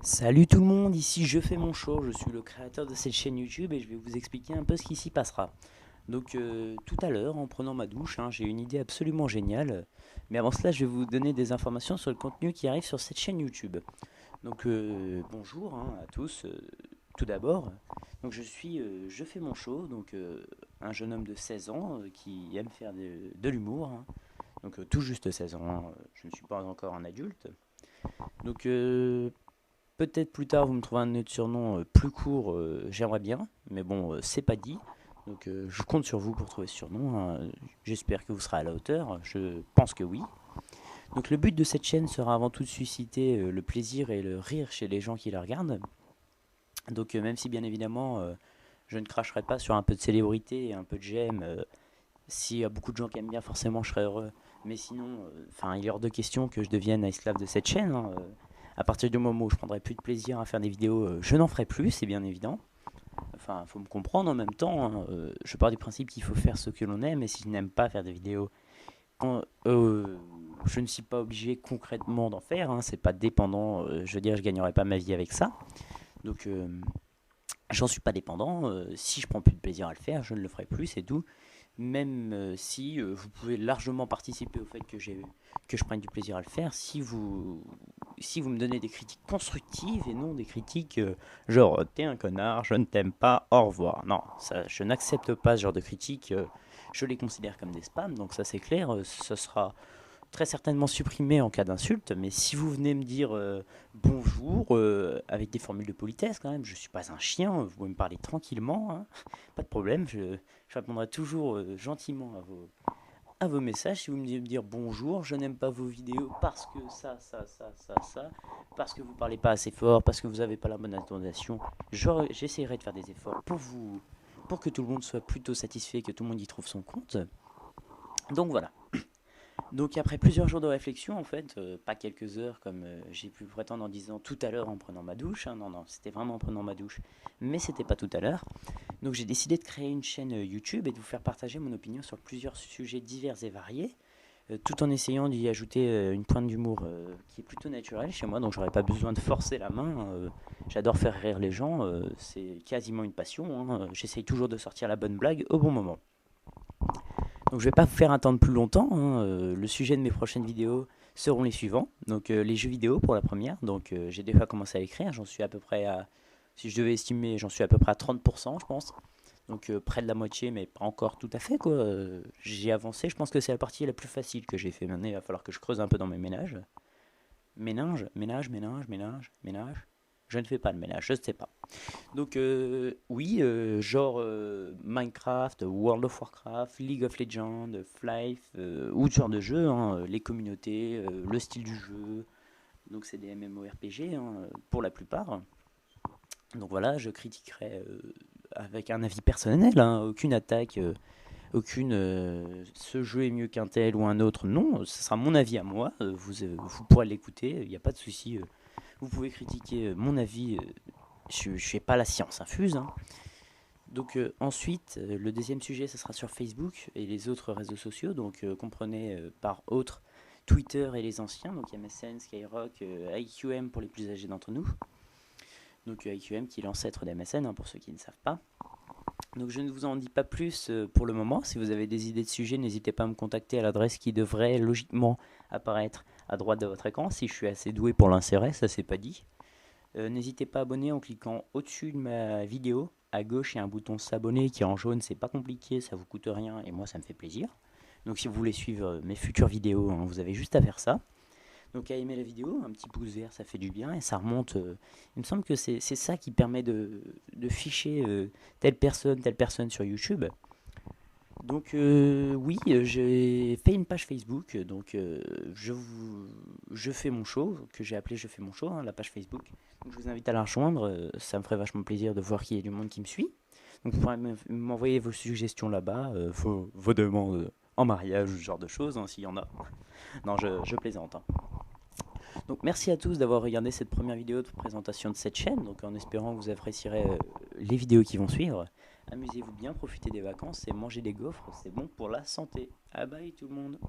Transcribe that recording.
Salut tout le monde, ici Je fais mon show, je suis le créateur de cette chaîne YouTube et je vais vous expliquer un peu ce qui s'y passera. Donc tout à l'heure, en prenant ma douche, j'ai une idée absolument géniale. Mais avant cela, je vais vous donner des informations sur le contenu qui arrive sur cette chaîne YouTube. Donc bonjour à tous, tout d'abord. Donc je fais mon show, donc un jeune homme de 16 ans qui aime faire de l'humour. Donc tout juste 16 ans, je ne suis pas encore un adulte. Donc peut-être plus tard, vous me trouverez un autre surnom plus court, j'aimerais bien, mais bon, c'est pas dit. Donc je compte sur vous pour trouver ce surnom, hein. J'espère que vous serez à la hauteur, je pense que oui. Donc le but de cette chaîne sera avant tout de susciter le plaisir et le rire chez les gens qui la regardent. Donc même si bien évidemment je ne cracherai pas sur un peu de célébrité et un peu de j'aime, s'il y a beaucoup de gens qui aiment bien, forcément je serai heureux. Mais sinon, il est hors de question que je devienne un esclave de cette chaîne, hein. À partir du moment où je prendrai plus de plaisir à faire des vidéos, je n'en ferai plus, c'est bien évident. Enfin, il faut me comprendre en même temps, hein. Je pars du principe qu'il faut faire ce que l'on aime, et si je n'aime pas faire des vidéos, je ne suis pas obligé concrètement d'en faire, hein. C'est pas dépendant, je veux dire, je gagnerai pas ma vie avec ça. Donc, j'en suis pas dépendant. Si je prends plus de plaisir à le faire, je ne le ferai plus, c'est tout. Même si vous pouvez largement participer au fait que je prenne du plaisir à le faire, si vous me donnez des critiques constructives et non des critiques genre t'es un connard, je ne t'aime pas, au revoir. Non, ça, je n'accepte pas ce genre de critiques. Je les considère comme des spams, donc ça c'est clair. Ce sera très certainement supprimé en cas d'insulte, mais si vous venez me dire bonjour avec des formules de politesse quand même, je suis pas un chien, vous pouvez me parler tranquillement, hein, pas de problème, je répondrai toujours gentiment à vos messages. Si vous me dire bonjour, je n'aime pas vos vidéos parce que ça, parce que vous parlez pas assez fort, parce que vous n'avez pas la bonne intonation, j'essaierai de faire des efforts pour vous, pour que tout le monde soit plutôt satisfait, que tout le monde y trouve son compte. Donc voilà. Donc après plusieurs jours de réflexion, en fait, pas quelques heures comme j'ai pu prétendre en disant tout à l'heure en prenant ma douche, hein, non, non, c'était vraiment en prenant ma douche, mais c'était pas tout à l'heure. Donc j'ai décidé de créer une chaîne YouTube et de vous faire partager mon opinion sur plusieurs sujets divers et variés, tout en essayant d'y ajouter une pointe d'humour qui est plutôt naturelle chez moi, donc j'aurais pas besoin de forcer la main. J'adore faire rire les gens, c'est quasiment une passion, hein. J'essaye toujours de sortir la bonne blague au bon moment. Donc je vais pas vous faire attendre plus longtemps, hein. Le sujet de mes prochaines vidéos seront les suivants. Donc les jeux vidéo pour la première. Donc j'ai déjà commencé à l'écrire. J'en suis à peu près à, si je devais estimer, j'en suis à peu près à 30%, je pense. Donc près de la moitié, mais pas encore tout à fait, quoi. J'ai avancé. Je pense que c'est la partie la plus facile que j'ai fait. Maintenant, il va falloir que je creuse un peu dans mes ménages. Ménage. Je ne fais pas de ménage, je ne sais pas. Donc oui, genre Minecraft, World of Warcraft, League of Legends, Flife, ou ce genre de jeu, hein, les communautés, le style du jeu. Donc c'est des MMORPG pour la plupart. Donc voilà, je critiquerai avec un avis personnel, hein, aucune attaque, aucune ce jeu est mieux qu'un tel ou un autre. Non, ce sera mon avis à moi. Vous pourrez l'écouter, il n'y a pas de souci. Vous pouvez critiquer mon avis. Je ne fais pas la science infuse, hein. Donc ensuite, le deuxième sujet, ce sera sur Facebook et les autres réseaux sociaux. Donc comprenez par autres Twitter et les anciens, donc MSN, Skyrock, IQM pour les plus âgés d'entre nous. Donc IQM qui est l'ancêtre d'MSN, hein, pour ceux qui ne savent pas. Donc je ne vous en dis pas plus pour le moment. Si vous avez des idées de sujets, n'hésitez pas à me contacter à l'adresse qui devrait logiquement apparaître à droite de votre écran. Si je suis assez doué pour l'insérer, ça c'est pas dit. N'hésitez pas à abonner en cliquant au-dessus de ma vidéo. À gauche, il y a un bouton s'abonner qui est en jaune, c'est pas compliqué, ça vous coûte rien et moi ça me fait plaisir. Donc si vous voulez suivre mes futures vidéos, hein, vous avez juste à faire ça. Donc à aimer la vidéo, un petit pouce vert, ça fait du bien et ça remonte. Il me semble que c'est ça qui permet de ficher telle personne sur YouTube. Donc oui, j'ai fait une page Facebook, donc je fais mon show, que j'ai appelé Je fais mon show, hein, la page Facebook. Donc je vous invite à la rejoindre, ça me ferait vachement plaisir de voir qu'il y a du monde qui me suit. Donc vous pourrez m'envoyer vos suggestions là-bas, vos demandes en mariage, ce genre de choses, hein, s'il y en a. Non, je plaisante, hein. Donc merci à tous d'avoir regardé cette première vidéo de présentation de cette chaîne, donc en espérant que vous apprécierez les vidéos qui vont suivre. Amusez-vous bien, profitez des vacances et mangez des gaufres, c'est bon pour la santé. Ah bye tout le monde.